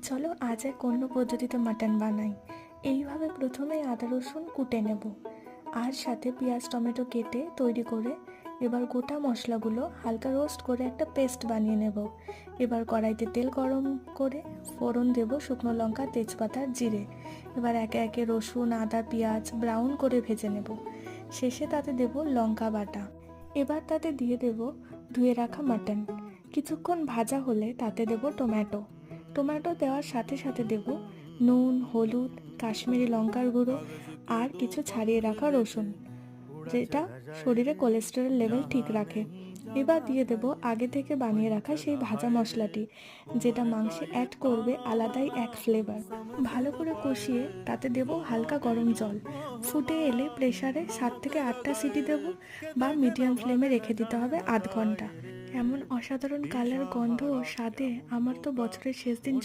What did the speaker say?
চলো আজ এক অন্য পদ্ধতিতে মাটন বানাই। এইভাবে প্রথমেই আদা রসুন কুটে নেব, আর সাথে পেঁয়াজ টমেটো কেটে তৈরি করে এবার গোটা মশলাগুলো হালকা রোস্ট করে একটা পেস্ট বানিয়ে নেব। এবার কড়াইতে তেল গরম করে ফোড়ন দেব শুকনো লঙ্কা, তেজপাতা আর জিরে। এবার একে একে রসুন, আদা, পেঁয়াজ ব্রাউন করে ভেজে নেব। শেষে তাতে দেব লঙ্কা বাটা। এবার তাতে দিয়ে দেব ধুয়ে রাখা মাটন। কিছুক্ষণ ভাজা হলে তাতে দেব টমেটো। টমেটো দেওয়ার সাথে সাথে দেব নুন, হলুদ, কাশ্মীরি লঙ্কার গুঁড়ো আর কিছু ছাড়িয়ে রাখা রসুন, যেটা শরীরে কোলেস্টেরল লেভেল ঠিক রাখে। এবার দিয়ে দেব আগে থেকে বানিয়ে রাখা সেই ভাজা মশলাটি, যেটা মাংসে অ্যাড করবে আলাদাই এক ফ্লেভার। ভালো করে কষিয়ে তাতে দেব হালকা গরম জল। ফুটে এলে প্রেসারে 7 থেকে 8টা সিটি দেব, বা মিডিয়াম ফ্লেমে রেখে দিতে হবে আধ ঘন্টা। এমন অসাধারণ কালার, গন্ধ ও স্বাদে আমার তো বছরের শেষ দিন